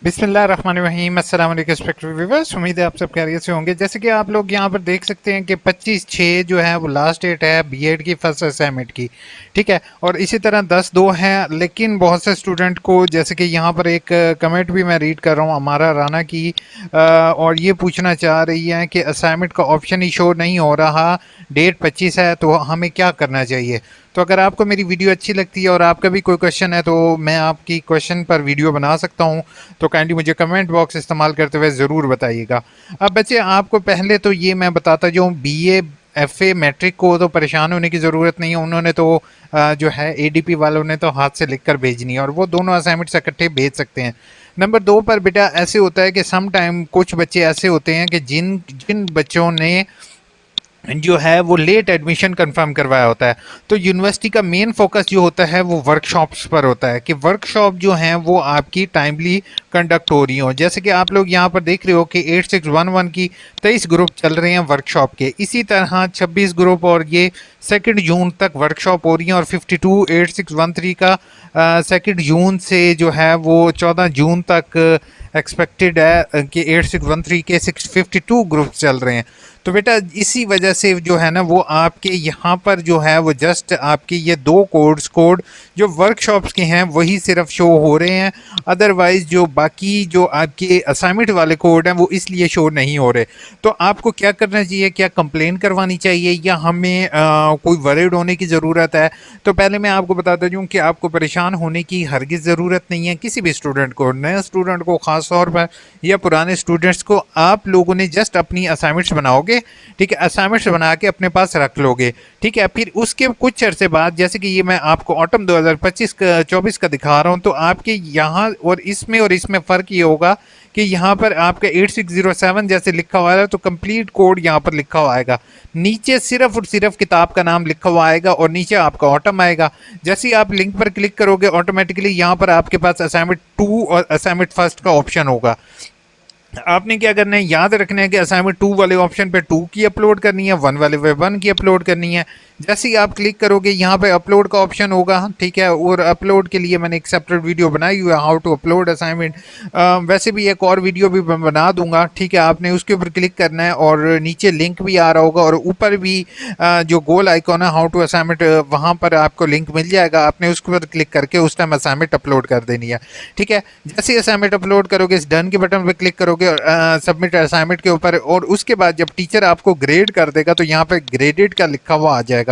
बिस्मिल्लाहिर्रहमानिर्रहीम। अस्सलाम वालेकुम रिस्पेक्टेड व्यूअर्स, उम्मीद है आप सब खैरियत से होंगे। जैसे कि आप लोग यहाँ पर देख सकते हैं कि 25/6 जो है वो लास्ट डेट है बीएड की फर्स्ट असाइनमेंट की, ठीक है। और इसी तरह 10/2 है, लेकिन बहुत से स्टूडेंट को, जैसे कि यहाँ पर एक कमेंट भी मैं रीड कर रहा हूँ हमारा राना की, और ये पूछना चाह रही है कि असाइनमेंट का ऑप्शन ही शो नहीं हो रहा, डेट 25 है, तो हमें क्या करना चाहिए। तो अगर आपको मेरी वीडियो अच्छी लगती है और आपका भी कोई क्वेश्चन है तो मैं आपकी क्वेश्चन पर वीडियो बना सकता हूं, तो काइंडली मुझे कमेंट बॉक्स इस्तेमाल करते हुए ज़रूर बताइएगा। अब बच्चे, आपको पहले तो ये मैं बताता जो बीए एफए मैट्रिक को तो परेशान होने की ज़रूरत नहीं है। उन्होंने तो जो है एडीपी वालों ने तो हाथ से लिख कर भेजनी है और वो दोनों असाइनमेंट्स इकट्ठे भेज सकते हैं। नंबर 2 पर बेटा ऐसे होता है कि सम टाइम कुछ बच्चे ऐसे होते हैं कि जिन जिन बच्चों ने जो है वो लेट एडमिशन कंफर्म करवाया होता है, तो यूनिवर्सिटी का मेन फोकस जो होता है वो वर्कशॉप्स पर होता है कि वर्कशॉप जो हैं वो आपकी टाइमली कंडक्ट हो रही हो। जैसे कि आप लोग यहाँ पर देख रहे हो कि 8611 की 23 ग्रुप चल रहे हैं वर्कशॉप के, इसी तरह 26 ग्रुप और ये 2 जून तक वर्कशॉप हो रही हैं, और 52 8613 का 2 जून से जो है वो 14 जून तक एक्सपेक्टेड है कि 8613 के 652 ग्रुप चल रहे हैं। तो बेटा इसी वजह से जो है ना वो आपके यहाँ पर जो है वो जस्ट आपके ये 2 कोड जो वर्कशॉप्स के हैं वही सिर्फ शो हो रहे हैं। अदरवाइज जो बाकी जो आपके असाइनमेंट वाले कोड हैं वो इसलिए शो नहीं हो रहे। तो आपको क्या करना चाहिए, क्या कंप्लेन करवानी चाहिए या हमें कोई वरीड होने की ज़रूरत है। तो पहले मैं आपको बताता दूँ कि आपको परेशान होने की हरगिज़ ज़रूरत नहीं है। किसी भी स्टूडेंट को, नए स्टूडेंट को ख़ास तौर पर या पुराने स्टूडेंट्स को, आप लोगों ने जस्ट अपनी असाइनमेंट्स बनाओगे, ठीक है, असाइनमेंट्स बना के अपने पास रख लोगे, ठीक है। फिर उसके कुछ अरसे बाद, जैसे कि ये मैं आपको ऑटम 2025 का 24 का दिखा रहा हूँ, तो आपके यहाँ और इसमें फ़र्क ये होगा कि यहाँ पर आपका 8607 जैसे लिखा हुआ है तो कंप्लीट कोड यहाँ पर लिखा हुआ आएगा, नीचे सिर्फ और सिर्फ किताब का नाम लिखा हुआ आएगा और नीचे आपका ऑटम आएगा। जैसे ही आप लिंक पर क्लिक करोगे ऑटोमेटिकली यहाँ पर आपके पास असाइनमेंट 2 और असाइनमेंट फर्स्ट का ऑप्शन होगा। आपने क्या करना है, याद रखना है कि असाइनमेंट 2 वाले ऑप्शन पे 2 की अपलोड करनी है, 1 वाले पे 1 की अपलोड करनी है। जैसे ही आप क्लिक करोगे यहाँ पे अपलोड का ऑप्शन होगा, ठीक है। और अपलोड के लिए मैंने एक सेपरेट वीडियो बनाई हुई है, हाउ टू अपलोड असाइनमेंट। वैसे भी एक और वीडियो भी मैं बना दूंगा, ठीक है। आपने उसके ऊपर क्लिक करना है और नीचे लिंक भी आ रहा होगा और ऊपर भी जो गोल आइकॉन है हाउ टू असाइनमेंट, वहाँ पर आपको लिंक मिल जाएगा। आपने उसके ऊपर क्लिक करके उस टाइम असाइनमेंट अपलोड कर देनी है, ठीक है। जैसे ही असाइनमेंट अपलोड करोगे, इस डन के बटन पर क्लिक करोगे सबमिट असाइनमेंट के ऊपर, और उसके बाद जब टीचर आपको ग्रेड कर देगा तो यहाँ पे ग्रेडेड का लिखा हुआ आ जाएगा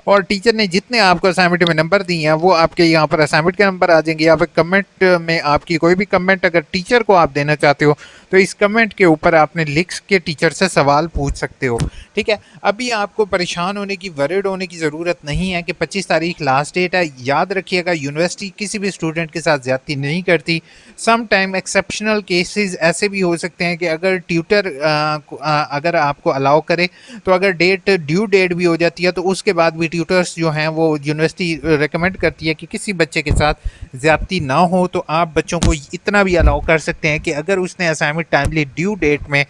और टीचर ने जितने आपको असाइनमेंट में नंबर दिए हैं वो आपके यहाँ पर असाइनमेंट के नंबर आ जाएंगे। यहाँ पे कमेंट में आपकी कोई भी कमेंट अगर टीचर को आप देना चाहते हो तो इस कमेंट के ऊपर आपने लिख के टीचर से सवाल पूछ सकते हो, ठीक है। अभी आपको परेशान होने की, वरीड होने की ज़रूरत नहीं है कि 25 तारीख लास्ट डेट है। याद रखिएगा, यूनिवर्सिटी किसी भी स्टूडेंट के साथ ज़्यादती नहीं करती। सम टाइम एक्सेप्शनल केसेस ऐसे भी हो सकते हैं कि अगर ट्यूटर अगर आपको अलाउ करे तो अगर ड्यू डेट भी हो जाती है तो उसके बाद भी ट्यूटर्स जो हैं वो यूनिवर्सिटी रिकमेंड करती है कि किसी बच्चे के साथ ज़्यादती ना हो, तो आप बच्चों को इतना भी अलाउ कर सकते हैं कि अगर उसने असाइनमेंट टाइमली ड्यू डेट में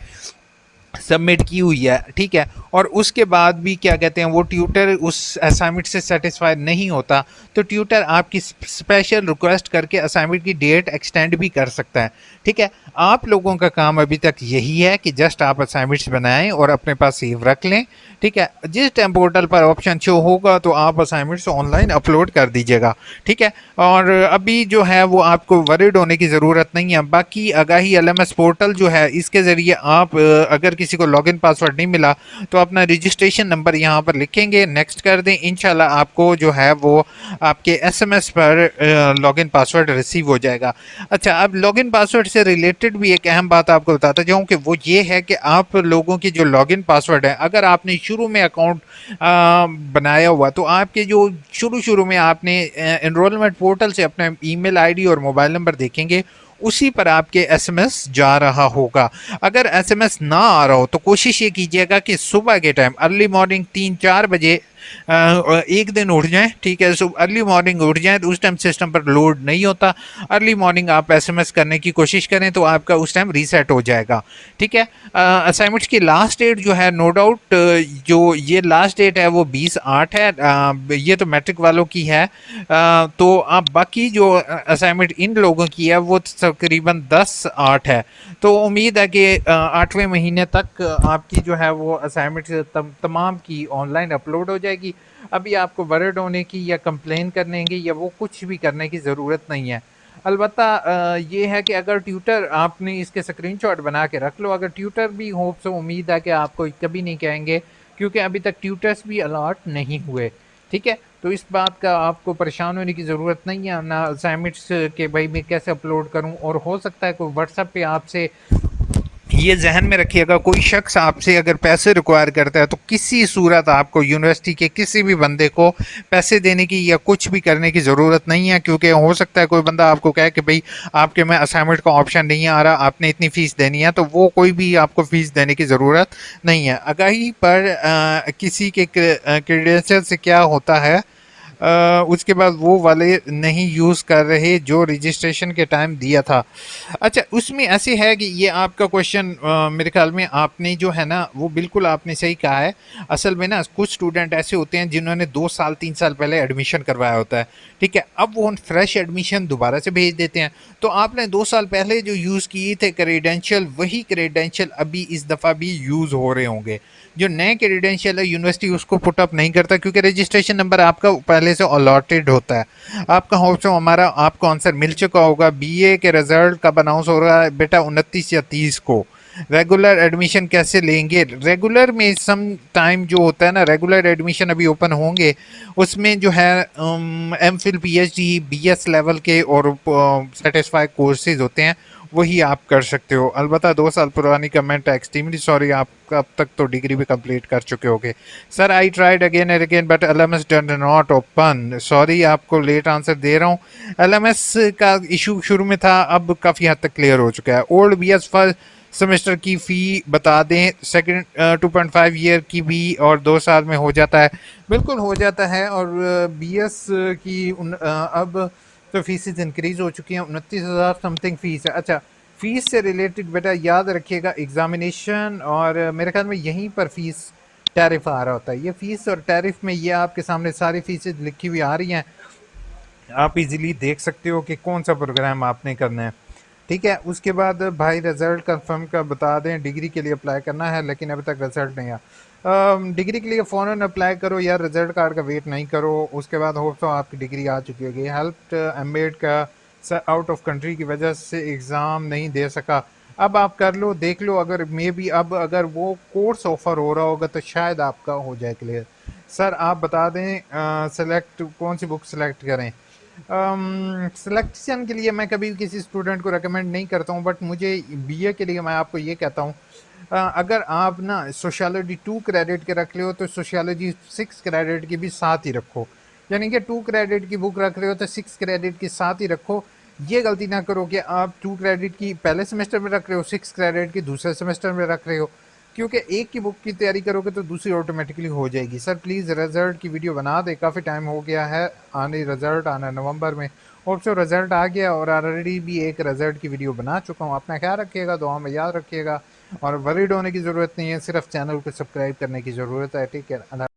सबमिट की हुई है, ठीक है, और उसके बाद भी क्या कहते हैं वो ट्यूटर उस असाइनमेंट से सेटिस्फाइड नहीं होता, तो ट्यूटर आपकी स्पेशल रिक्वेस्ट करके असाइनमेंट की डेट एक्सटेंड भी कर सकता है, ठीक है। आप लोगों का काम अभी तक यही है कि जस्ट आप असाइनमेंट्स बनाएं और अपने पास सेव रख लें, ठीक है। जिस टाइम पोर्टल पर ऑप्शन शो होगा तो आप असाइनमेंट्स ऑनलाइन अपलोड कर दीजिएगा, ठीक है। और अभी जो है वो आपको वरीड होने की ज़रूरत नहीं है। बाकी आगाही एलएमएस पोर्टल जो है, इसके ज़रिए आप अगर किसी को लॉगिन पासवर्ड नहीं मिला तो अपना रजिस्ट्रेशन नंबर यहाँ पर लिखेंगे, नेक्स्ट कर दें, इंशाल्लाह आपको जो है वो आपके एसएमएस पर लॉगिन पासवर्ड रिसीव हो जाएगा। अच्छा, अब लॉगिन पासवर्ड से रिलेटेड भी एक अहम बात आपको बताता जाऊँ कि वो ये है कि आप लोगों की जो लॉगिन पासवर्ड है, अगर आपने शुरू में अकाउंट बनाया हुआ तो आपके जो शुरू में आपने एनरोलमेंट पोर्टल से अपना ईमेल आईडी और मोबाइल नंबर देखेंगे, उसी पर आपके एसएमएस जा रहा होगा। अगर एसएमएस ना आ रहा हो तो कोशिश ये कीजिएगा कि सुबह के टाइम अर्ली मॉर्निंग 3-4 बजे एक दिन उठ जाएं, ठीक है, सो अर्ली मॉर्निंग उठ जाएं तो उस टाइम सिस्टम पर लोड नहीं होता। अर्ली मॉर्निंग आप एसएमएस करने की कोशिश करें तो आपका उस टाइम रीसेट हो जाएगा, ठीक है। असाइनमेंट्स की लास्ट डेट जो है नो डाउट, जो ये लास्ट डेट है वो 20/8 है। ये तो मैट्रिक वालों की है। तो आप बाकी जो असाइनमेंट इन लोगों की है वो तकरीबन 10/8 है। तो उम्मीद है कि 8वें महीने तक आपकी जो है वो असाइनमेंट तमाम की ऑनलाइन अपलोड हो जाएगी। अभी आपको वरिड होने की या कंप्लेन करने की या वो कुछ भी करने की ज़रूरत नहीं है। अलबत्ता ये है कि अगर ट्यूटर आपने इसके स्क्रीनशॉट बना के रख लो, अगर ट्यूटर भी होप से उम्मीद है कि आपको कभी नहीं कहेंगे, क्योंकि अभी तक ट्यूटर्स भी अलॉट नहीं हुए, ठीक है। तो इस बात का आपको परेशान होने की ज़रूरत नहीं है ना असाइनमेंट्स के भाई मैं कैसे अपलोड करूं। और हो सकता है कोई व्हाट्सएप पे आपसे, ये जहन में रखिएगा, कोई शख्स आपसे अगर पैसे रिक्वायर करता है तो किसी सूरत आपको यूनिवर्सिटी के किसी भी बंदे को पैसे देने की या कुछ भी करने की ज़रूरत नहीं है। क्योंकि हो सकता है कोई बंदा आपको कहे कि भाई आपके में असाइनमेंट का ऑप्शन नहीं आ रहा, आपने इतनी फ़ीस देनी है, तो वो कोई भी आपको फ़ीस देने की ज़रूरत नहीं है। आगाही पर किसी के क्रेडेंशियल से क्या होता है, उसके बाद वो वाले नहीं यूज़ कर रहे जो रजिस्ट्रेशन के टाइम दिया था। अच्छा, उसमें ऐसे है कि ये आपका क्वेश्चन मेरे ख्याल में आपने जो है ना वो बिल्कुल आपने सही कहा है। असल में ना कुछ स्टूडेंट ऐसे होते हैं जिन्होंने 2 साल 3 साल पहले एडमिशन करवाया होता है, ठीक है। अब वो फ्रेश एडमिशन दोबारा से भेज देते हैं। तो आपने 2 साल पहले जो यूज़ किए थे क्रेडेंशियल, वही क्रेडेंशियल अभी इस दफ़ा भी यूज़ हो रहे होंगे। जो नए क्रेडेंशियल है यूनिवर्सिटी उसको पुट अप नहीं करता, क्योंकि रजिस्ट्रेशन नंबर आपका पहले से अलॉटेड होता है। आपका होप सो हमारा आपको आंसर मिल चुका होगा। बीए के रिजल्ट कब अनाउंस हो रहा है बेटा? 29 या 30 को। रेगुलर एडमिशन कैसे लेंगे? रेगुलर में सम टाइम जो होता है ना, रेगुलर एडमिशन अभी ओपन होंगे, उसमें जो है MPhil PhD BS level के और सेटिस्फाई कोर्सेज होते हैं, वही आप कर सकते हो। अलबत्ता 2 साल पुरानी कमेंट है, एक्सट्रीमली सॉरी, आप अब तक तो डिग्री भी कंप्लीट कर चुके होगे। Sir I tried again and again but LMS done not open. Sorry, आपको लेट आंसर दे रहा हूँ। एलएमएस का इशू शुरू में था, अब काफ़ी हद तक क्लियर हो चुका है। ओल्ड बीएस फर्स्ट सेमेस्टर की फ़ी बता दें, सेकंड 2.5 ईयर की भी, और 2 साल में हो जाता है। बिल्कुल हो जाता है। और बीएस की अब तो फीसेज इंक्रीज हो चुकी हैं, 29,000 समथिंग फीस है। अच्छा, फीस से रिलेटेड बेटा याद रखिएगा एग्जामिनेशन, और मेरे ख्याल में यहीं पर फीस टैरिफ आ रहा होता है। ये फीस और टैरिफ में ये आपके सामने सारी फीसेज लिखी हुई आ रही हैं, आप इजीली देख सकते हो कि कौन सा प्रोग्राम आपने करना है, ठीक है। उसके बाद भाई रिजल्ट कंफर्म का बता दें, डिग्री के लिए अप्लाई करना है लेकिन अभी तक रिजल्ट नहीं आया। डिग्री के लिए फ़ौरन अप्लाई करो यार, रिजल्ट कार्ड का वेट नहीं करो। उसके बाद होप तो आपकी डिग्री आ चुकी होगी। हेल्प एम्बेड का आउट ऑफ कंट्री की वजह से एग्ज़ाम नहीं दे सका, अब आप कर लो, देख लो, अगर मे बी अब अगर वो कोर्स ऑफर हो रहा होगा तो शायद आपका हो जाए क्लियर। सर आप बता दें सेलेक्ट कौन सी बुक सेलेक्ट करें। सिलेक्शन के लिए मैं कभी किसी स्टूडेंट को रेकमेंड नहीं करता हूँ, बट मुझे बीए के लिए मैं आपको ये कहता हूँ, अगर आप ना सोशियोलॉजी 2 क्रेडिट के रख ले हो तो सोशियोलॉजी 6 क्रेडिट की भी साथ ही रखो। यानी कि 2 क्रेडिट की बुक रख रहे हो तो 6 क्रेडिट के साथ ही रखो। ये गलती ना करो कि आप 2 क्रेडिट की पहले सेमेस्टर में रख रहे हो, 6 क्रेडिट की दूसरे सेमेस्टर में रख रहे हो, क्योंकि एक की बुक की तैयारी करोगे तो दूसरी ऑटोमेटिकली हो जाएगी। सर प्लीज़ रिजल्ट की वीडियो बना दे, काफ़ी टाइम हो गया है, आने रिजल्ट आना नवंबर में। होप सो रिजल्ट आ गया, और ऑलरेडी भी एक रिजल्ट की वीडियो बना चुका हूँ। अपना ख्याल रखिएगा, दुआ में याद रखिएगा, और वरीड होने की ज़रूरत नहीं है, सिर्फ चैनल को सब्सक्राइब करने की ज़रूरत है, ठीक है।